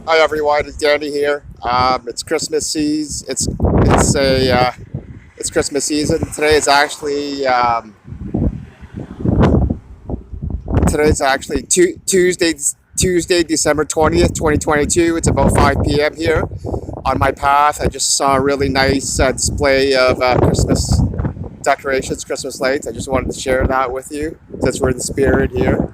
Hi everyone, it's Danny here. It's Christmas season. It's Christmas season. Today's actually Tuesday, December 20th, 2022. It's about 5 p.m. here. On my path, I just saw a really nice display of Christmas decorations, Christmas lights. I just wanted to share that with you since we're in the spirit here.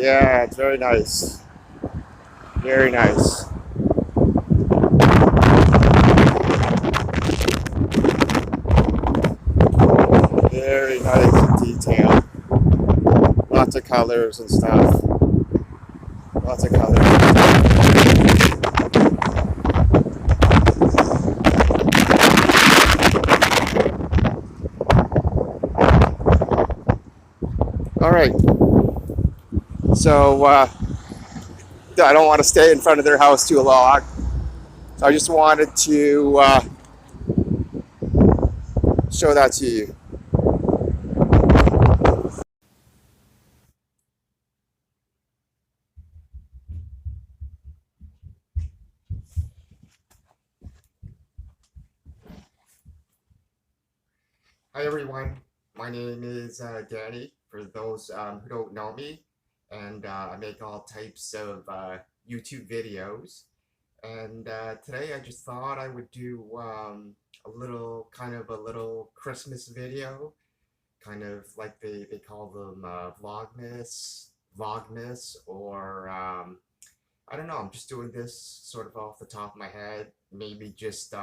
Yeah, it's very nice. Very nice. Very nice in detail. Lots of colors and stuff. Lots of colors. All right. So I don't want to stay in front of their house too long. So I just wanted to show that to you. Hi everyone. My name is Danny. For those who don't know me, and I make all types of YouTube videos. And today I just thought I would do a little Christmas video, kind of like they call them Vlogmas, or I don't know. I'm just doing this sort of off the top of my head. Maybe just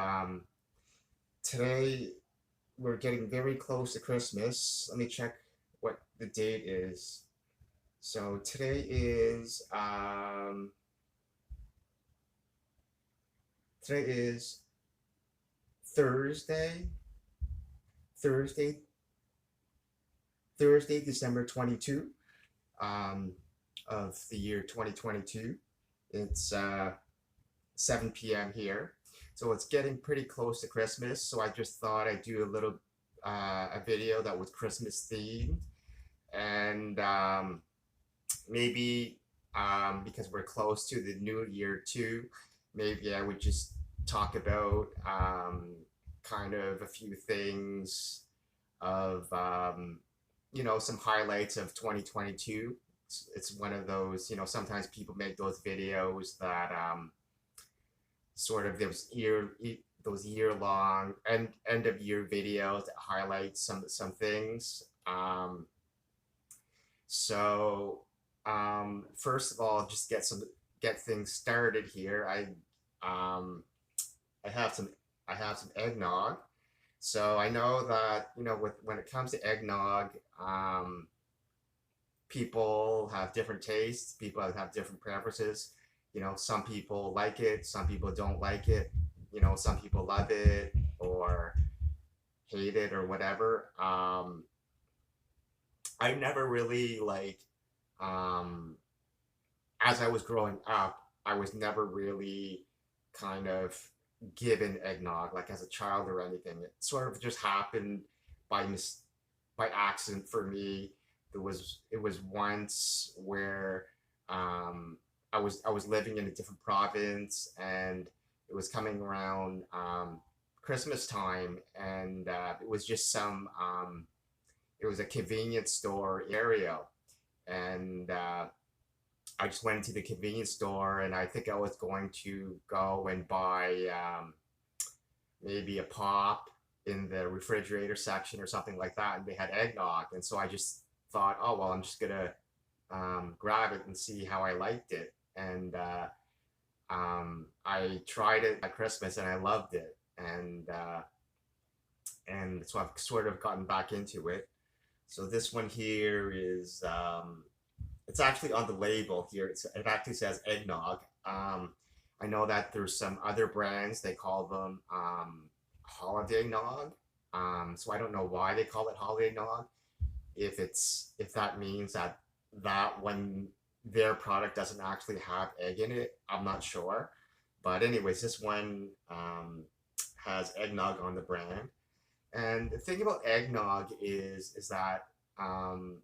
today we're getting very close to Christmas. Let me check what the date is. So today is Thursday, Thursday, Thursday, December 22, um, of the year 2022. It's 7 p.m. here, so it's getting pretty close to Christmas. So I just thought I'd do a video that was Christmas themed, and maybe because we're close to the new year too, maybe I would just talk about kind of a few things of some highlights of 2022. It's one of those, sometimes people make those videos that sort of those year long and end of year videos that highlight some things. So first of all, just get things started here. Um, I have some eggnog. So I know that when it comes to eggnog, people have different tastes. People have different preferences. Some people like it, some people don't like it. Some people love it or hate it or whatever. I never really um, as I was growing up, I was never really kind of given eggnog like as a child or anything. It sort of just happened by by accident for me. It was once where I was living in a different province, and it was coming around Christmas time, and it was just it was a convenience store area, and I just went into the convenience store, and I think I was going to go and buy maybe a pop in the refrigerator section or something like that, and they had eggnog, and so I just thought, oh well, I'm just gonna grab it and see how I liked it, and I tried it at Christmas and I loved it, and so I've sort of gotten back into it. So this one here is it's actually on the label here. It actually says eggnog. I know that there's some other brands, they call them holiday nog. So I don't know why they call it holiday nog. If that means that when their product doesn't actually have egg in it, I'm not sure. But anyways, this one has eggnog on the brand, And the thing about eggnog is that um,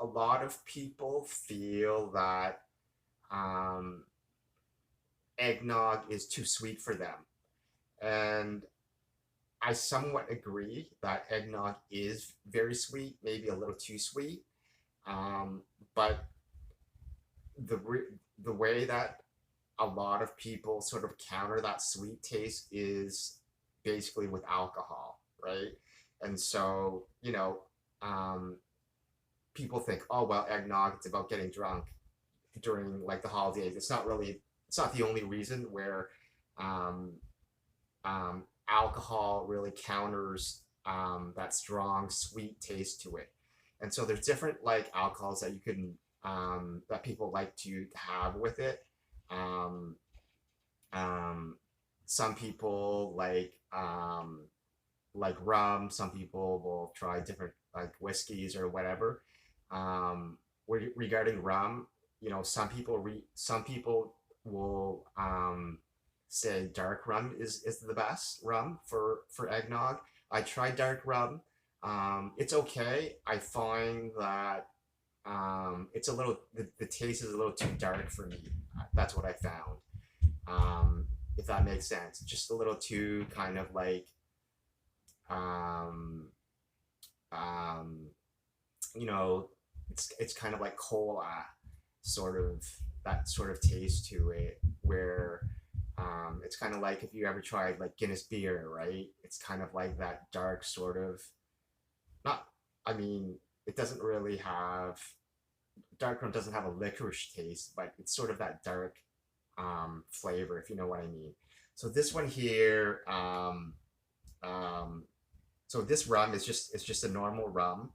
a lot of people feel that um, eggnog is too sweet for them. And I somewhat agree that eggnog is very sweet, maybe a little too sweet. Um, but the the way that a lot of people sort of counter that sweet taste is basically with alcohol, right? And so, um, people think, oh well, eggnog, it's about getting drunk during like the holidays. It's not the only reason where um, alcohol really counters that strong sweet taste to it. And so there's different like alcohols that you can that people like to have with it. Um, um, some people like rum. Some people will try different like whiskeys or whatever. Um, Regarding rum, some people will say dark rum is the best rum for eggnog. I tried dark rum. It's okay. I find that it's a little the taste is a little too dark for me. That's what I found. If that makes sense, just a little too kind of like um, um, you know, it's kind of like cola, sort of that sort of taste to it, where it's kind of like if you ever tried like Guinness beer, right? It's kind of like that dark sort of not. I mean, it doesn't really have dark rum doesn't have a licorice taste, but it's sort of that dark flavor, if you know what I mean. So this one here, um, so this rum is just it's just a normal rum.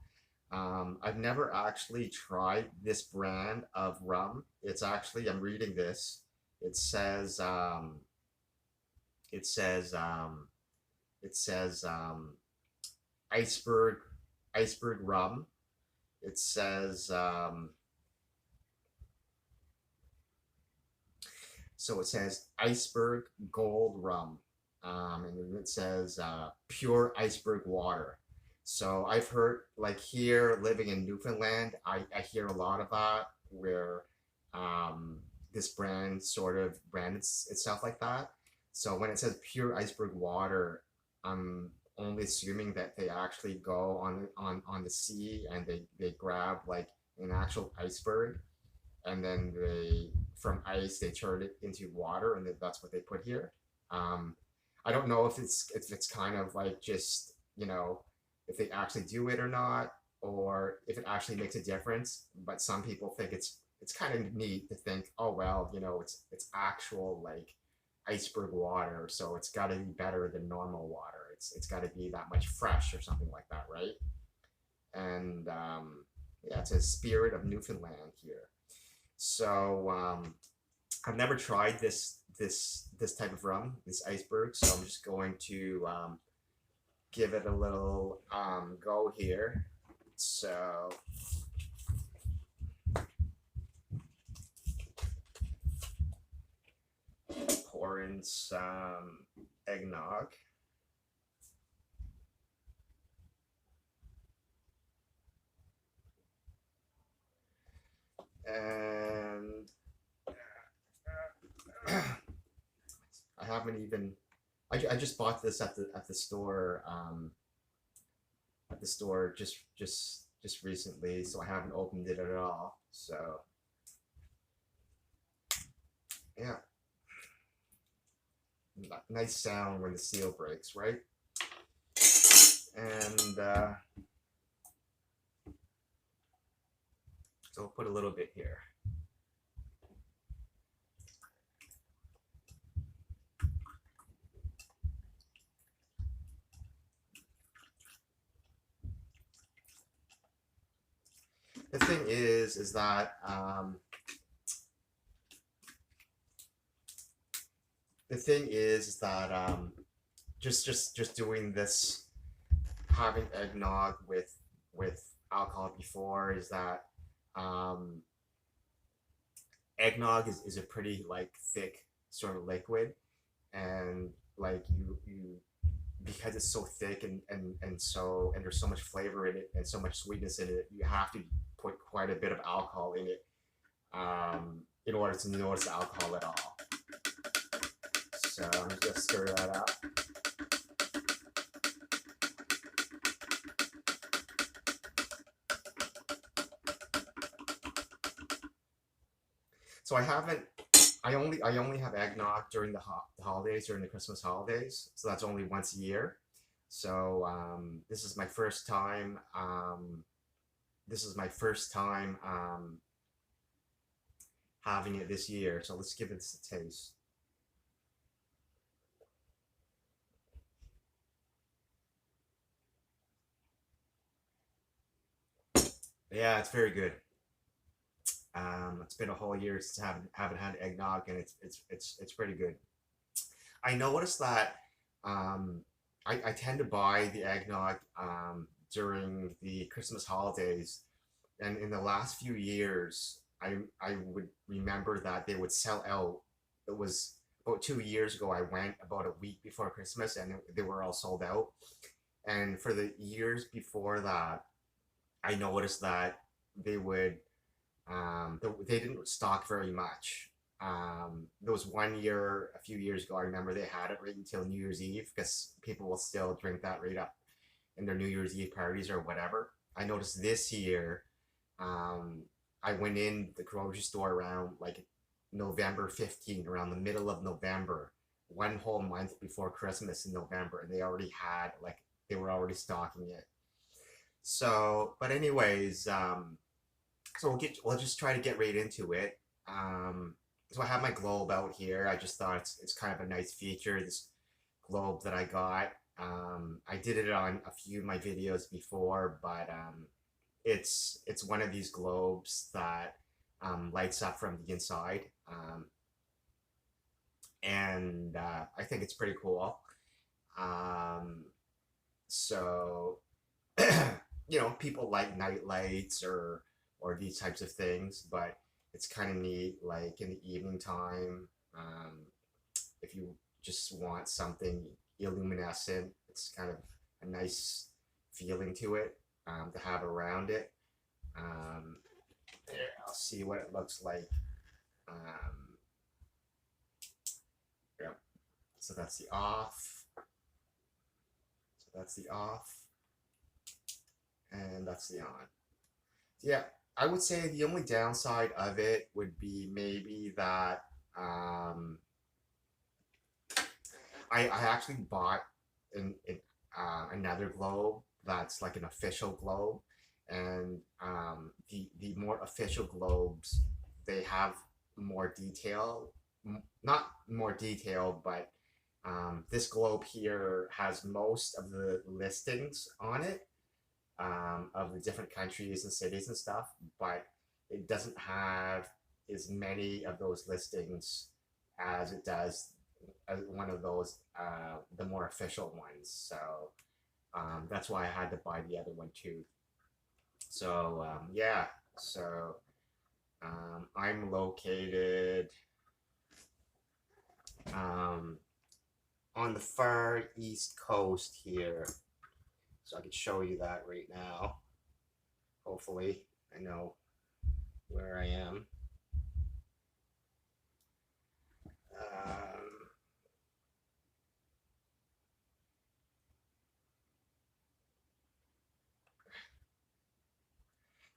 I've never actually tried this brand of rum. It's actually I'm reading this. It says it says um, it says iceberg iceberg rum. It says so it says iceberg gold rum, and then it says pure iceberg water. So I've heard like here living in Newfoundland, I hear a lot of that where um, this brand sort of brands itself like that. So when it says pure iceberg water, I'm only assuming that they actually go on the sea and they grab like an actual iceberg and then they from ice they turn it into water and that's what they put here. Um, I don't know if it's kind of like just if they actually do it or not, or if it actually makes a difference. But some people think it's kind of neat to think, oh well, it's actual like iceberg water, so it's got to be better than normal water. It's got to be that much fresh or something like that, right? And yeah, it says Spirit of Newfoundland here. So I've never tried this type of rum, this iceberg. So I'm just going to give it a little go here. So pour in some eggnog. And I haven't even. I just bought this at the store just recently, so I haven't opened it at all. So yeah, nice sound when the seal breaks, right? And so I'll put a little bit here. The thing is that just doing this, having eggnog with alcohol before is that um, eggnog is a pretty like thick sort of liquid, and like because it's so thick and there's so much flavor in it and so much sweetness in it, you have to put quite a bit of alcohol in it in order to notice the alcohol at all. So I'm just gonna stir that up. So I only have eggnog during the holidays, during the Christmas holidays. So that's only once a year. So this is my first time. This is my first time having it this year. So let's give it a taste. Yeah, it's very good. It's been a whole year since I haven't had eggnog, and it's pretty good. I noticed that um, I tend to buy the eggnog during the Christmas holidays, and in the last few years, I would remember that they would sell out. It was about 2 years ago. I went about a week before Christmas, and they were all sold out. And for the years before that, I noticed that they would they didn't stock very much. There was one year, a few years ago, I remember they had it right until New Year's Eve because people will still drink that right up in their New Year's Eve parties or whatever. I noticed this year, um, I went in the grocery store around like November 15th, around the middle of November, one whole month before Christmas in November, and they were already stocking it. So, but anyways, so we'll just try to get right into it. So I have my globe out here. I just thought it's kind of a nice feature. This globe that I got. I did it on a few of my videos before, but it's one of these globes that lights up from the inside, and I think it's pretty cool. Um, so people like night lights or these types of things, but it's kind of neat, like in the evening time, if you just want something illuminescent. It's kind of a nice feeling to it to have around it. Um, There, I'll see what it looks like. Um, yeah, so that's the off. So that's the off, and that's the on. Yeah, I would say the only downside of it would be maybe that um, I actually bought another globe that's like an official globe, and the more official globes, they have more detail, not more detail, but this globe here has most of the listings on it, of the different countries and cities and stuff, but it doesn't have as many of those listings as it does as one of those the more official ones. So that's why I had to buy the other one too. So yeah, so I'm located um, on the far east coast here, so I can show you that right now. Hopefully, I know where I am. Um,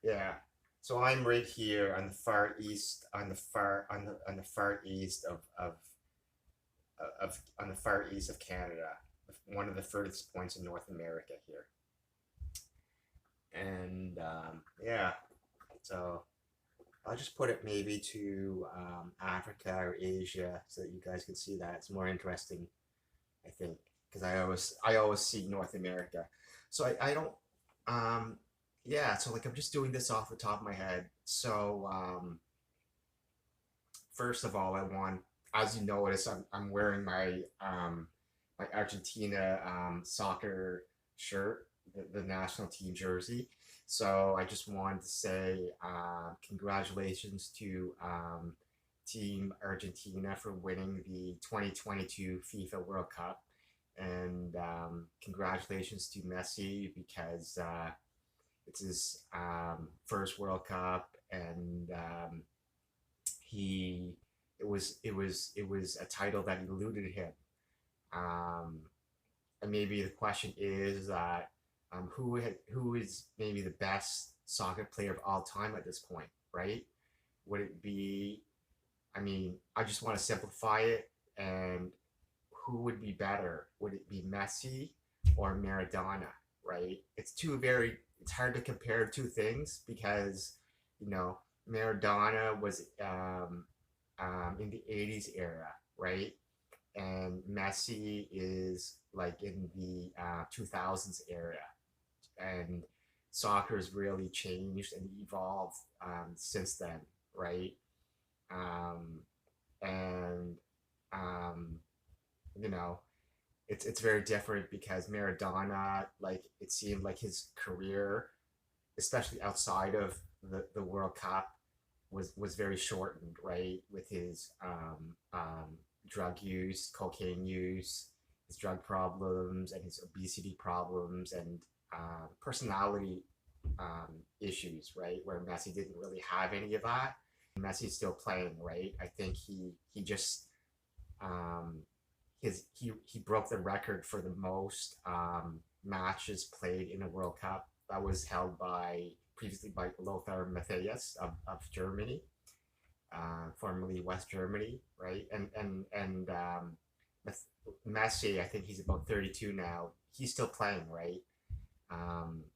yeah, so I'm right here on the far east, on the far east of on the far east of Canada, one of the furthest points in North America here. And yeah, so I'll just put it maybe to Africa or Asia so that you guys can see that. It's more interesting, I think, because I always see North America. So I don't yeah, so like I'm just doing this off the top of my head. So first of all, I want, as you notice, I'm wearing my Argentina soccer shirt, the national team jersey. So I just wanted to say congratulations to Team Argentina for winning the 2022 FIFA World Cup. and congratulations to Messi because it's his first World Cup, and he it was a title that eluded him. Um, and maybe the question is that who is maybe the best soccer player of all time at this point, right? Would it be? I mean, I just want to simplify it, and who would be better? Would it be Messi or Maradona? Right? It's two very. It's hard to compare two things because you know Maradona was in the '80s era, right? And Messi is like in the 2000s era, and soccer has really changed and evolved since then, right? Um, and um, you know, it's very different because Maradona, like it seemed like his career, especially outside of the World Cup, was very shortened, right? With his drug use, cocaine use, his drug problems, and his obesity problems, and personality issues, right? Where Messi didn't really have any of that. Messi's still playing, right? I think he just um, he broke the record for the most matches played in a World Cup. That was held by previously by Lothar Matthäus of Germany, formerly West Germany, right? And Messi, I think he's about 32 now. He's still playing, right?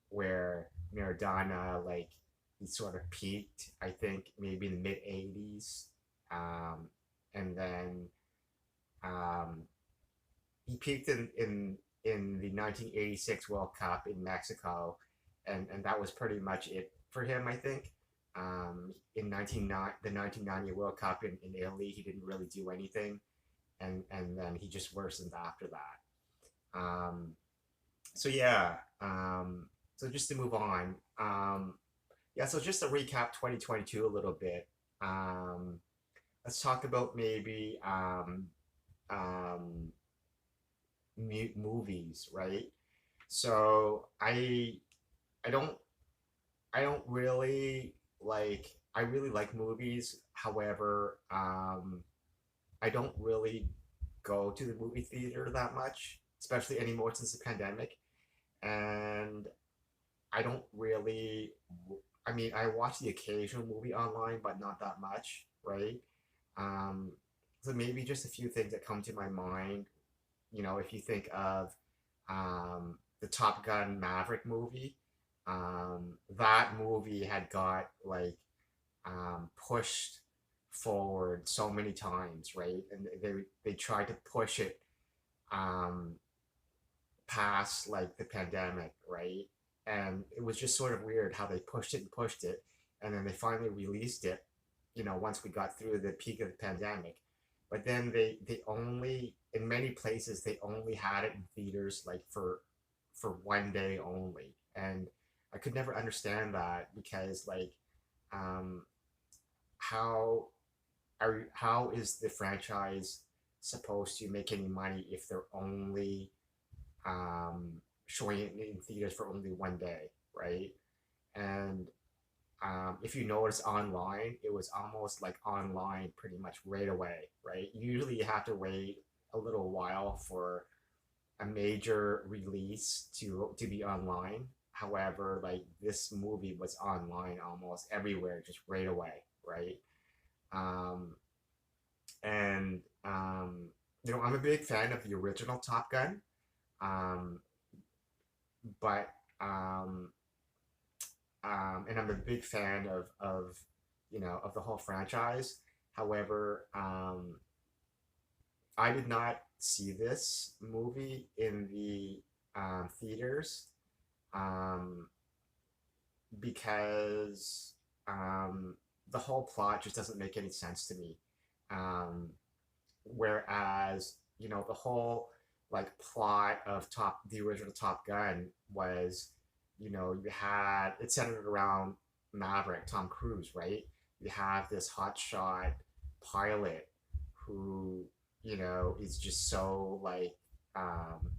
Where Maradona, like he sort of peaked, I think maybe in the mid 80s, and then um, he peaked in the 1986 World Cup in Mexico, and that was pretty much it for him, I think. In the 1990 World Cup in Italy, he didn't really do anything, and then he just worsened after that. So yeah, so just to move on, yeah, so just to recap 2022 a little bit. Um, let's talk about maybe um, movies, right? So I don't I don't really like I really like movies. However, I don't really go to the movie theater that much, especially anymore since the pandemic. And I don't really. I mean, I watch the occasional movie online, but not that much, right? Um, so maybe just a few things that come to my mind. If you think of the Top Gun Maverick movie, that movie had got like pushed forward so many times, right? And they tried to push it um, past like the pandemic, right? And it was just sort of weird how they pushed it, and then they finally released it. Once we got through the peak of the pandemic, but then they only in many places they only had it in theaters like for one day only, and I could never understand that because like um, how how is the franchise supposed to make any money if they're only showing it in theaters for only one day, right? And if you notice online, it was almost like online pretty much right away, right? Usually you have to wait a little while for a major release to be online. However, like this movie was online almost everywhere, just right away, right? Um, and I'm a big fan of the original Top Gun, um, but um, and I'm a big fan of the whole franchise. However, I did not see this movie in the theaters um, because the whole plot just doesn't make any sense to me. Um, Whereas, the whole like plot of the original Top Gun was, you had it centered around Maverick, Tom Cruise, right? You have this hotshot pilot who, is just so like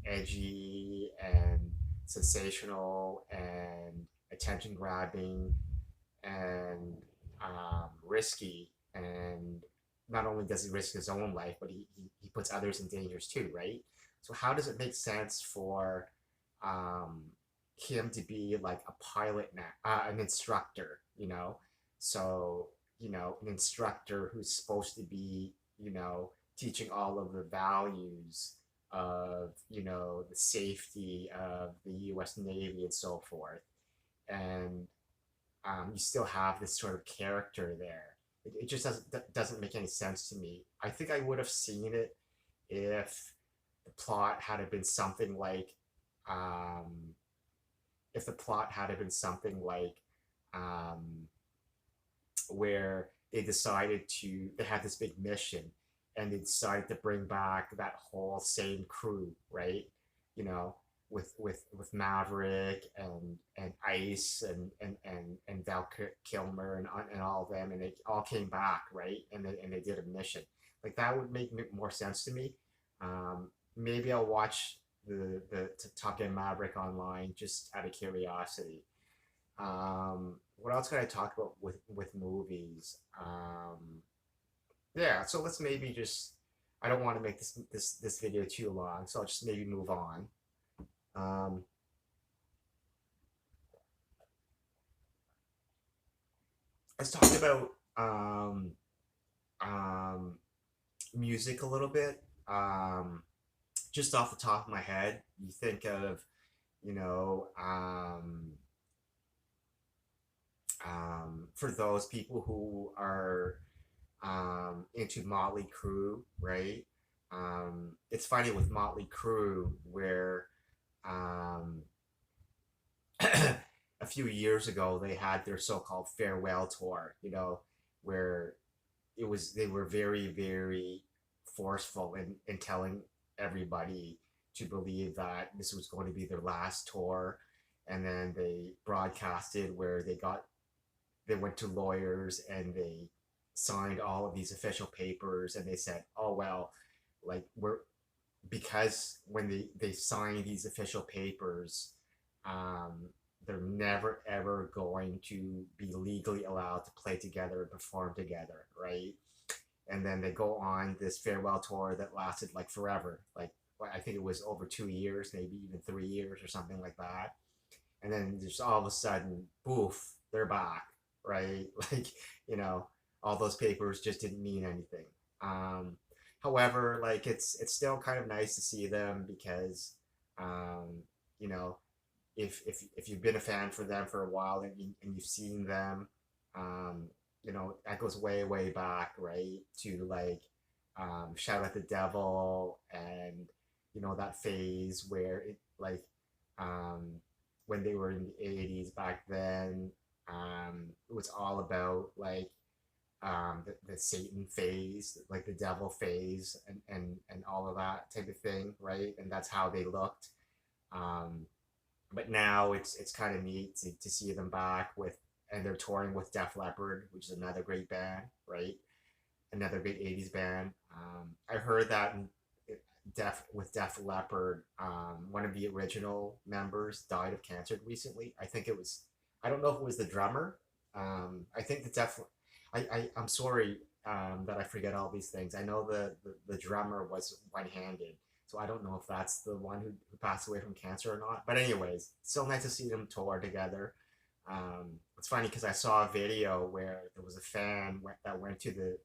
edgy and sensational and attention grabbing and risky. And not only does he risk his own life, but he puts others in dangers too, right? So how does it make sense for um, him to be like a pilot now, an instructor, you know? So, an instructor who's supposed to be, teaching all of the values of, the safety of the US Navy and so forth. And you still have this sort of character there. It just doesn't make any sense to me. I think I would have seen it if the plot had been something like, um, if the plot had been something like, um, where they had this big mission and they decided to bring back that whole same crew, right? You know, with Maverick and Ice and Val Kilmer and all of them, and they all came back, right? And they did a mission. Like that would make more sense to me. Maybe I'll watch the Top Gun Maverick online just out of curiosity. What else can I talk about with movies? Yeah, so let's maybe just. I don't want to make this video too long, so I'll just maybe move on. Um, let's talk about um, music a little bit. Just off the top of my head, you think of you know for those people who are into Motley Crue, right? It's funny with Motley Crue where um, a few years ago they had their so-called farewell tour, where they were very, very forceful in telling everybody to believe that this was going to be their last tour. And then they broadcasted where they went to lawyers and they signed all of these official papers and they said, oh well, like we're because when they sign these official papers, um, they're never ever going to be legally allowed to play together and perform together, right? And then they go on this farewell tour that lasted like forever, like I think it was over 2 years, maybe even 3 years or something like that. And then just all of a sudden, poof, they're back, right? Like, you know, all those papers just didn't mean anything. Um, However, like it's still kind of nice to see them because, um, you know, if you've been a fan for them for a while and you've seen them, um, that goes way way back, right? To like shout at the devil and that phase where it like um, when they were in the 80s back then, it was all about like the Satan phase, like the devil phase, and all of that type of thing, right? And that's how they looked. Um, but now it's kind of neat to see them back and they're touring with Def Leppard, which is another great band, right? Another great 80s band. I heard that Def Leppard, one of the original members died of cancer recently. I don't know if it was the drummer. I think I'm sorry that I forget all these things. I know the drummer was one-handed, so I don't know if that's the one who passed away from cancer or not. But anyways, still nice to see them tour together. It's funny because I saw a video where there was a fan that went to the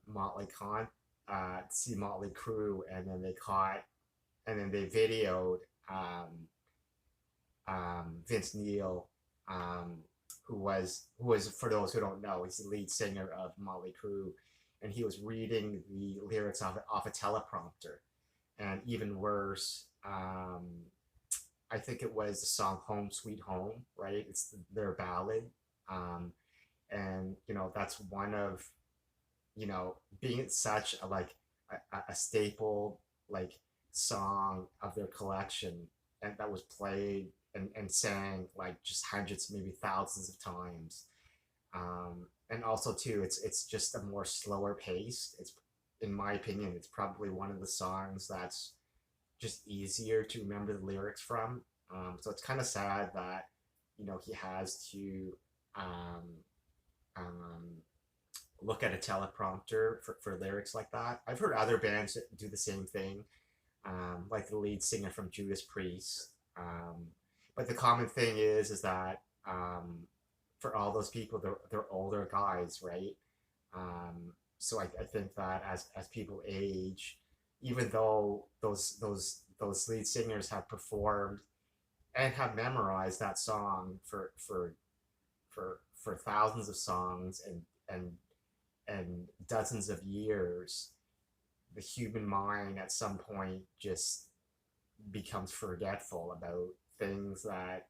Motley Con to see Motley Crue, and then they videoed Vince Neil, um, who was for those who don't know, he's the lead singer of Motley Crue, and he was reading the lyrics off a teleprompter, and even worse, I think it was the song "Home Sweet Home," right? It's their ballad, um, and that's one of being such a like a staple like song of their collection and that was played and sang like just hundreds, maybe thousands of times. And also too, it's just a more slower pace. in my opinion, it's probably one of the songs that's just easier to remember the lyrics from. So it's kind of sad that, he has to um, um, look at a teleprompter for lyrics like that. I've heard other bands that do the same thing, like the lead singer from Judas Priest. But the common thing is that for all those people, they're older guys, right? So I think that as people age, even though those lead singers have performed and have memorized that song for thousands of songs and and dozens of years, the human mind at some point just becomes forgetful about things that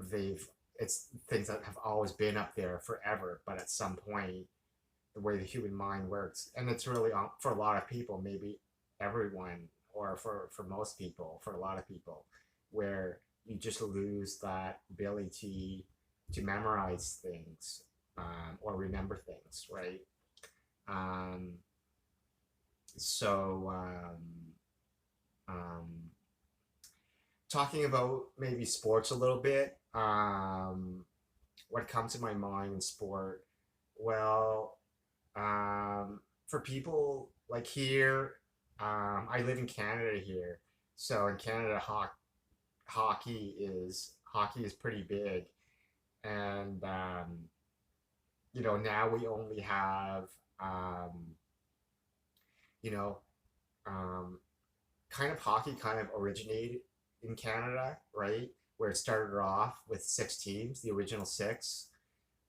they've it's things that have always been up there forever, but at some point, the way the human mind works, and it's really for a lot of people, maybe everyone, or for most people, for a lot of people, where you just lose that ability to memorize things, or remember things, right? Um, so um, talking about maybe sports a little bit, what comes to my mind in sport? Well, for people like here, I live in Canada here, so in Canada, hockey is pretty big, and now we only have um, you know um, kind of hockey kind of originated in Canada, right? Where it started off with six teams, the original six,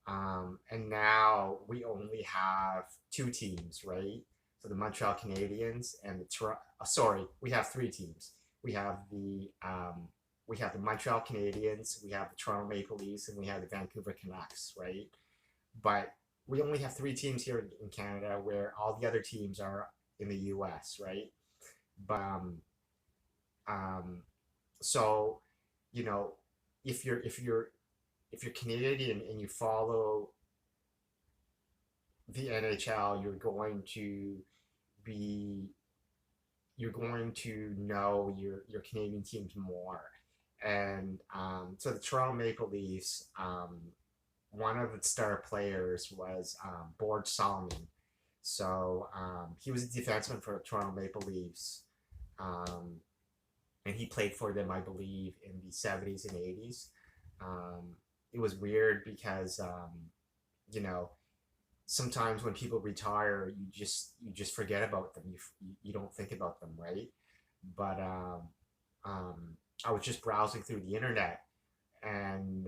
and now we only have two teams, right? So the Montreal Canadiens and the sorry, we have three teams. We have the Montreal Canadiens, we have the Toronto Maple Leafs, and we have the Vancouver Canucks, right? But we only have three teams here in Canada, where all the other teams are in the U.S., right? But um, so you know, if you're Canadian and you follow the NHL, be you're going to know your Canadian teams more. And so the Toronto Maple Leafs, one of its star players was Borg Solomon. So he was a defenseman for the Toronto Maple Leafs, um, and he played for them, I believe, in the 70s and 80s. Um, it was weird because you know sometimes when people retire, you just forget about them. You don't think about them, right? But um, I was just browsing through the internet, and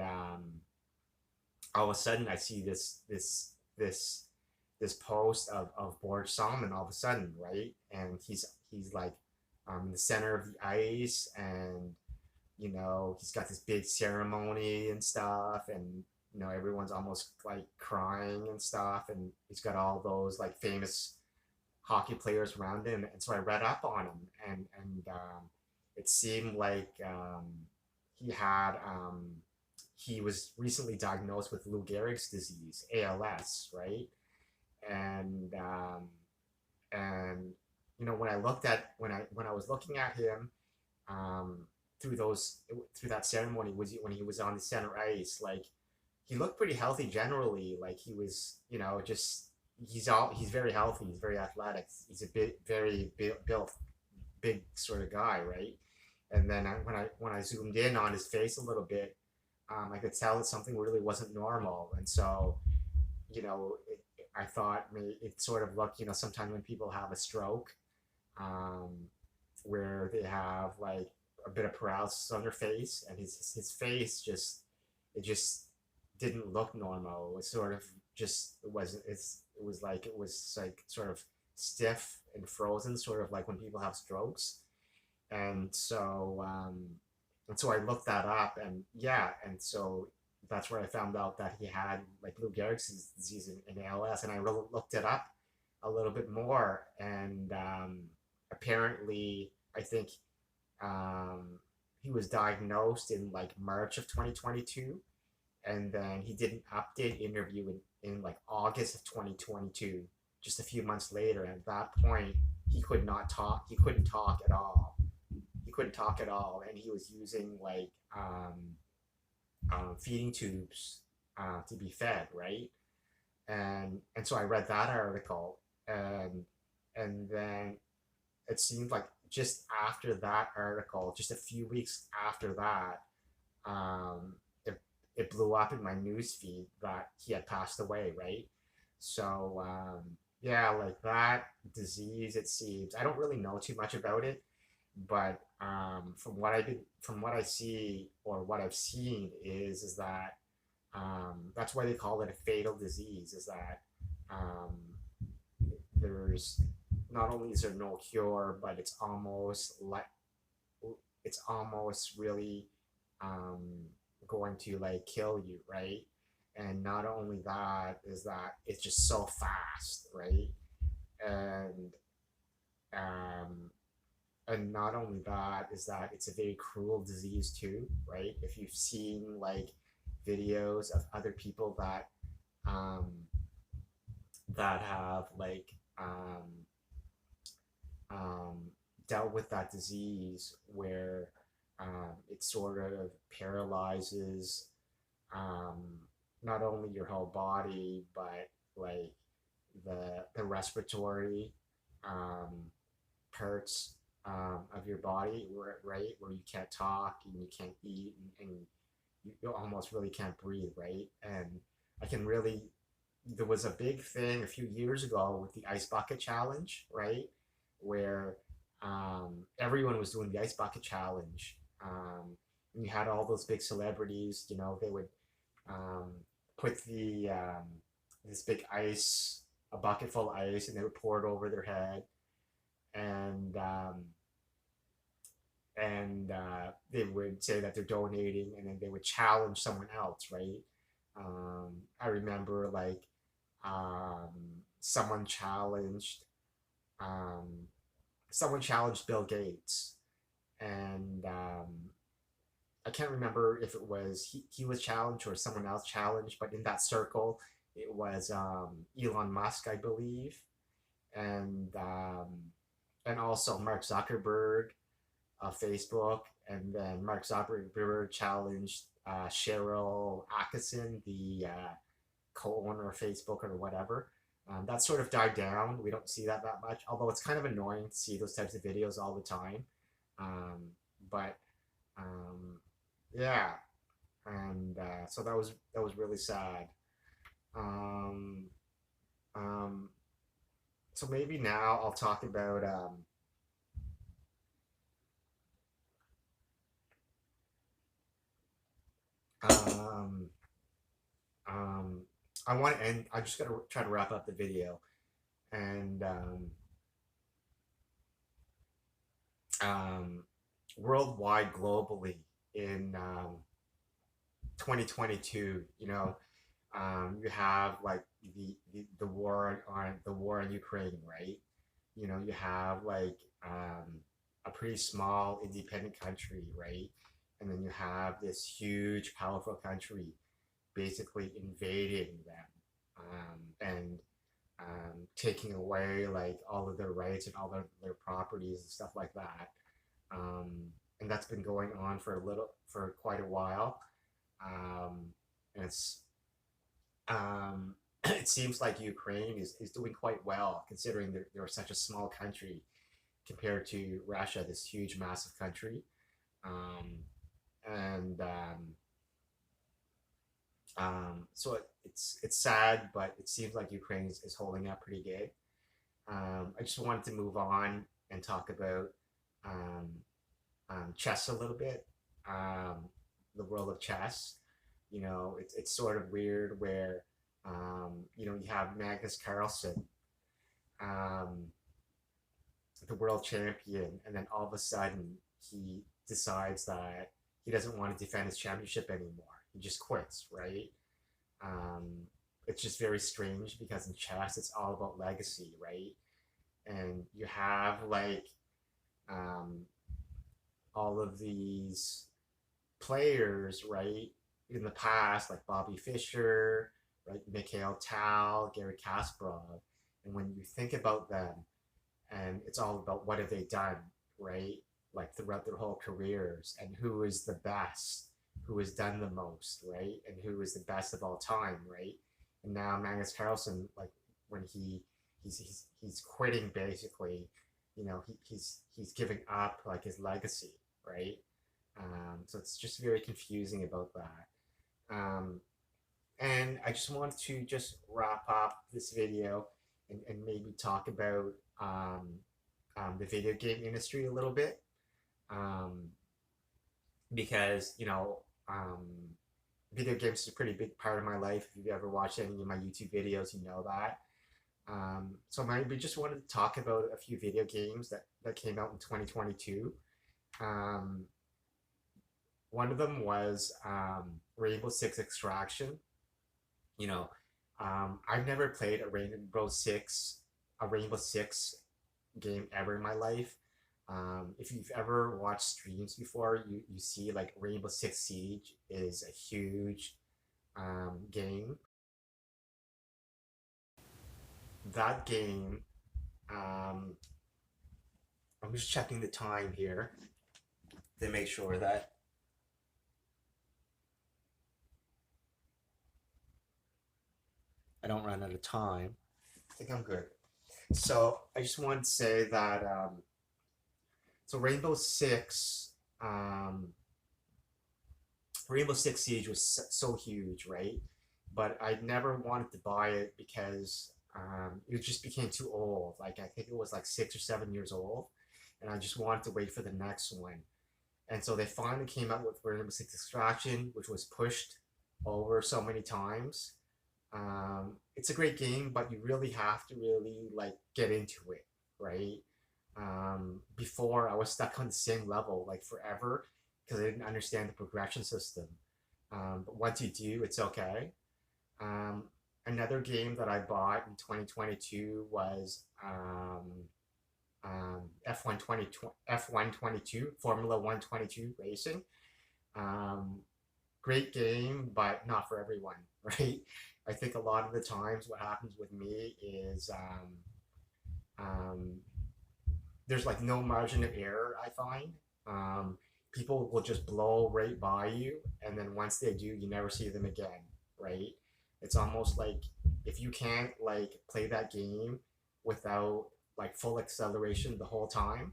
all of a sudden I see this post of Borg Solomon all of a sudden, right? And he's like in the center of the ice, and he's got this big ceremony and stuff, and everyone's almost like crying and stuff, and he's got all those like famous hockey players around him. And so I read up on him, and it seemed like he was recently diagnosed with Lou Gehrig's disease, ALS, right? And and when I was looking at him, um, through that ceremony, was when he was on the center ice, like he looked pretty healthy generally. Like he was, just he's very healthy. He's very athletic. He's a bit very built, big sort of guy, right? And then when I zoomed in on his face a little bit, I could tell that something really wasn't normal. And so, I thought maybe it sort of looked, sometimes when people have a stroke, um, where they have like a bit of paralysis on their face, and his face just didn't look normal. It was sort of just it was like sort of stiff and frozen, sort of like when people have strokes. And so I looked that up, and yeah, and so that's where I found out that he had like Lou Gehrig's disease and ALS, and I really looked it up a little bit more, and apparently I think um, he was diagnosed in like March of 2022, and then he did an update interview in like August of 2022, just a few months later. And at that point, he could not talk. He couldn't talk at all. He couldn't talk at all, and he was using like feeding tubes to be fed, right? And so I read that article, and then it seemed like just after that article, just a few weeks after that, it blew up in my news feed that he had passed away, right? So yeah, like that disease, it seems. I don't really know too much about it, but from what I see or what I've seen is that that's why they call it a fatal disease. Is that um, there's not only is there no cure, but it's almost really um, going to like kill you, right? And not only that is that it's just so fast, right? And um, and not only that is that it's a very cruel disease too, right? If you've seen like videos of other people um, that have like um, dealt with that disease where it sort of paralyzes um, not only your whole body but like the respiratory um, parts of your body, right, where you can't talk and you can't eat and you almost really can't breathe, right? And I can really there was a big thing a few years ago with the ice bucket challenge, right? Where everyone was doing the ice bucket challenge. And you had all those big celebrities, they would um, put this big ice, a bucket full of ice, and they would pour it over their head. And they would say that they're donating, and then they would challenge someone else, right? I remember like um, someone challenged um, someone challenged Bill Gates, and I can't remember if it was he was challenged or someone else challenged, but in that circle, it was Elon Musk, I believe, and also Mark Zuckerberg of Facebook, and then Mark Zuckerberg challenged Cheryl Atkinson, the co-owner of Facebook or whatever. That sort of died down. We don't see that much, although it's kind of annoying to see those types of videos all the time. Um, but um, yeah, and so that was really sad. Um, um, so maybe now I'll talk about um, um, I want to end. I just got to try to wrap up the video, and um, worldwide, globally, in 2022, you have like the war in Ukraine, right? You have like a pretty small independent country, right? And then you have this huge, powerful country basically invading them and taking away like all of their rights and all their properties and stuff like that. Um, and that's been going on for quite a while. Um, and it seems like Ukraine is doing quite well considering they're such a small country compared to Russia, this huge, massive country. Um, and so it's sad, but it seems like Ukraine is holding up pretty good. I just wanted to move on and talk about um, chess a little bit, um, the world of chess. It's sort of weird where you have Magnus Carlsen, um, the world champion, and then all of a sudden he decides that he doesn't want to defend his championship anymore. He just quits, right? Um, it's just very strange because in chess it's all about legacy, right? And you have like um, all of these players, right, in the past, like Bobby Fischer, right, Mikhail Tal, Gary Kasparov, And when you think about them, and it's all about what have they done, right? Like throughout their whole careers, and who is the best, who has done the most, right? And who is the best of all time, right? And now Magnus Carlsen, like when he's quitting basically, he's giving up like his legacy, right? So it's just very confusing about that. And I just wanted to just wrap up this video and maybe talk about the video game industry a little bit, um, because video games is a pretty big part of my life. If you've ever watched any of my YouTube videos, you know that. So maybe just wanted to talk about a few video games that came out in 2022. Um, One of them was Rainbow Six Extraction. You know, I've never played a Rainbow Six game ever in my life. If you've ever watched streams before, you see like Rainbow Six Siege is a huge game. That game, um, I'm just checking the time here to make sure that I don't run out of time. I think I'm good. So I just wanted to say that so um, Rainbow Six Siege was so huge, right? But I never wanted to buy it because it just became too old. Like I think it was like 6 or 7 years old, and I just wanted to wait for the next one. And so they finally came out with Rainbow Six Extraction, which was pushed over so many times. It's a great game, but you really have to really like get into it, right? Before I was stuck on the same level like forever because I didn't understand the progression system. But once you do, it's okay. Um, Another game that I bought in 2022 was F122 Formula 122 Racing. Um, Great game, but not for everyone, right? I think a lot of the times what happens with me is um, there's like no margin of error, I find. Um, People will just blow right by you, and then once they do, you never see them again, right? It's almost like if you can't like play that game without like full acceleration the whole time,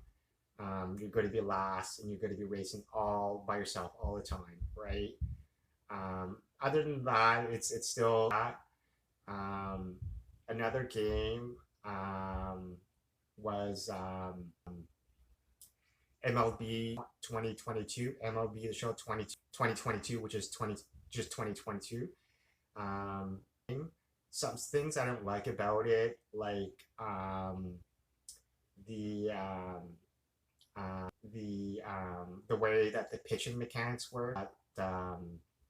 you're going to be last and you're going to be racing all by yourself all the time, right? Other than that, it's still that. Um, Another game was MLB 2022, MLB The Show 2022, which is 2022. Um, some things I don't like about it, like the the way that the pitching mechanics work.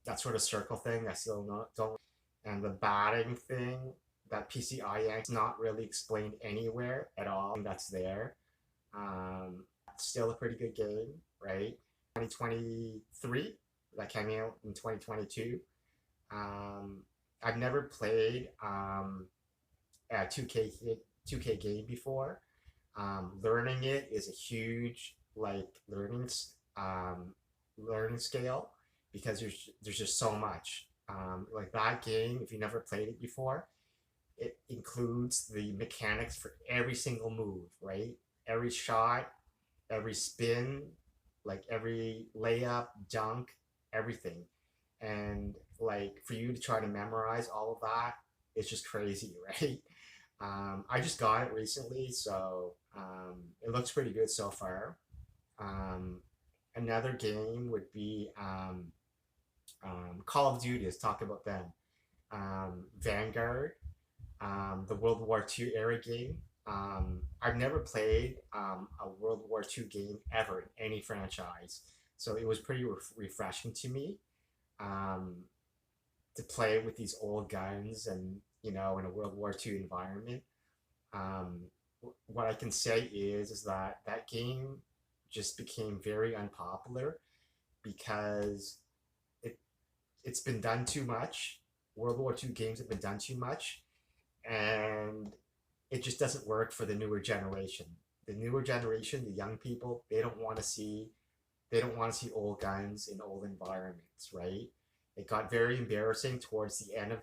That sort of circle thing, I still don't. And the batting thing, that PCI is not really explained anywhere at all. That's there. Still a pretty good game, right? 2023, that came out in 2022. I've never played a 2K game before. Learning it is a huge like learning scale because there's just so much. Like that game, if you never played it before, it includes the mechanics for every single move, right? Every shot, every spin, like every layup, dunk, everything. And like for you to try to memorize all of that, it's just crazy, right? I just got it recently, so it looks pretty good so far. Um, Another game would be Call of Duty. Let's talk about them. Vanguard, the World War II era game. I've never played a World War II game ever in any franchise, so it was pretty refreshing to me um, to play with these old guns and in a World War II environment. Um, what I can say is that that game just became very unpopular because it it's been done too much. World War II games have been done too much, and it just doesn't work for the newer generation. The newer generation, the young people, they don't want to see old guns in old environments, right? It got very embarrassing towards the end of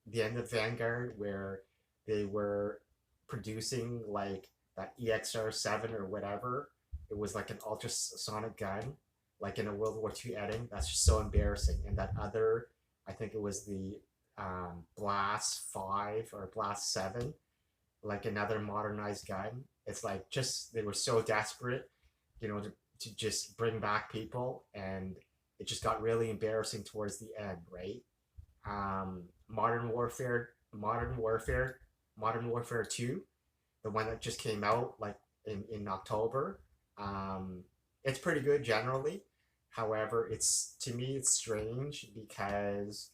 the end of Vanguard, where they were producing like that EXR 7 or whatever. It was like an ultrasonic gun, like in a World War II editing. That's just so embarrassing. And that other, I think it was the Blast 5 or Blast 7, like another modernized gun. It's like just they were so desperate, to just bring back people, and it just got really embarrassing towards the end, right? Um, Modern Warfare, Modern Warfare 2, the one that just came out like in October. Um, it's pretty good generally. However, it's to me it's strange because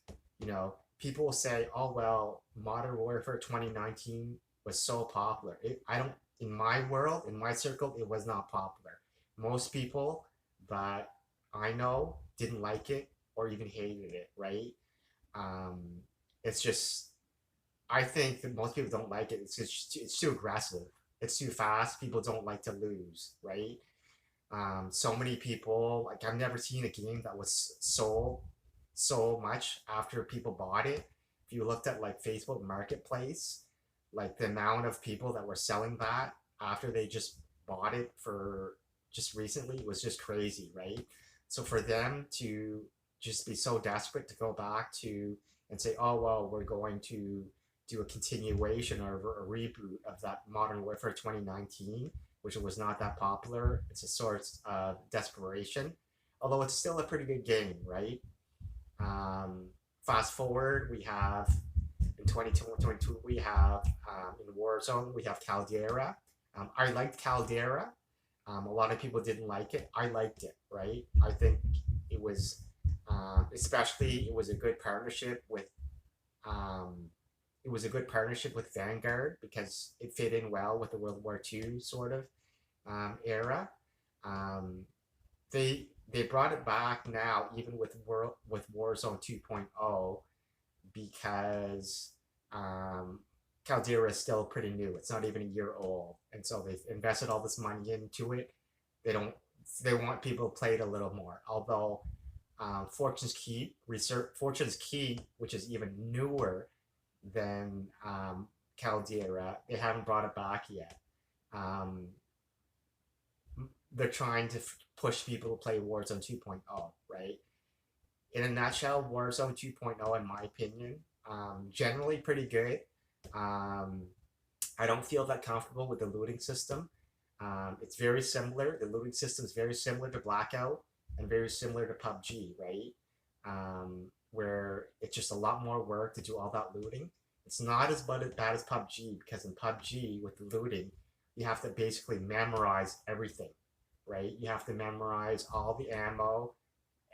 people will say, "Oh well, Modern Warfare 2019 was so popular." I don't in my world, in my circle, it was not popular. Most people that I know didn't like it or even hated it, right? Um, it's just I think that most people don't like it. It's too aggressive. It's too fast. People don't like to lose, right? So many people like I've never seen a game that was sold so much after people bought it. If you looked at like Facebook Marketplace, like the amount of people that were selling that after they just bought it for just recently was just crazy, right? So for them to just be so desperate to go back to and say, oh well, we're going to do a continuation or a reboot of that Modern Warfare 2019, which was not that popular. It's a source of desperation, although it's still a pretty good game, right? Um, Fast forward, we have in 2022 we have in Warzone we have Caldera. I liked Caldera. A lot of people didn't like it. I liked it, right? I think it was, especially it was a good partnership with um, Vanguard because it fit in well with the World War II sort of era. Um, they brought it back now, even with Warzone 2.0, because Caldera is still pretty new. It's not even a year old, and so they've invested all this money into it. They don't. They want people to play it a little more. Although Fortune's Key, which is even newer than Caldera, they haven't brought it back yet. Um, they're trying to push people to play Warzone 2.0, right? In a nutshell, Warzone 2.0, in my opinion, generally pretty good. Um, I don't feel that comfortable with the looting system. It's very similar. The looting system is very similar to Blackout and very similar to PUBG, right? Where it's just a lot more work to do all that looting. It's not as bad as PUBG because in PUBG with the looting, you have to basically memorize everything, right? You have to memorize all the ammo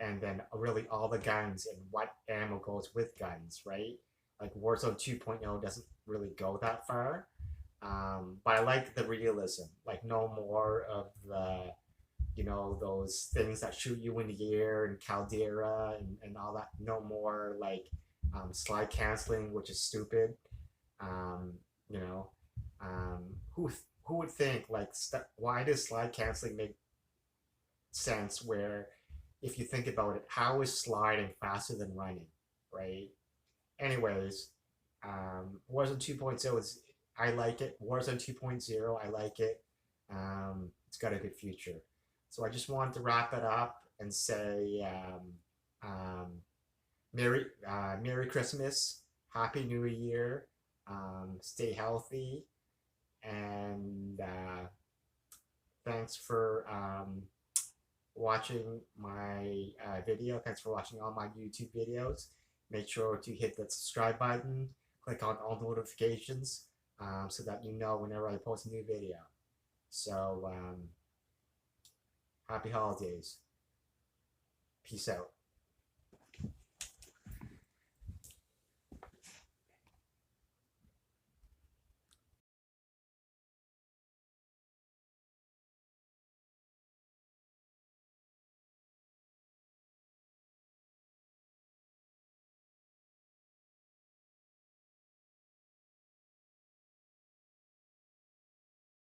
and then really all the guns and what ammo goes with guns, right? Like Warzone 2.0 doesn't really go that far. But I like the realism, like no more of those things that shoot you in the air and Caldera and all that. No more like slide canceling, which is stupid. Um, you know, who would think like why does slide canceling make sense? Where if you think about it, how is sliding faster than running, right? Anyways, Warzone 2.0 is I like it. Warzone 2.0, I like it. It's got a good future. So I just wanted to wrap it up and say um, Merry Christmas, Happy New Year, stay healthy, and thanks for watching my video. Thanks for watching all my YouTube videos. Make sure to hit that subscribe button, click on all notifications so that you know whenever I post a new video. So, happy holidays. Peace out.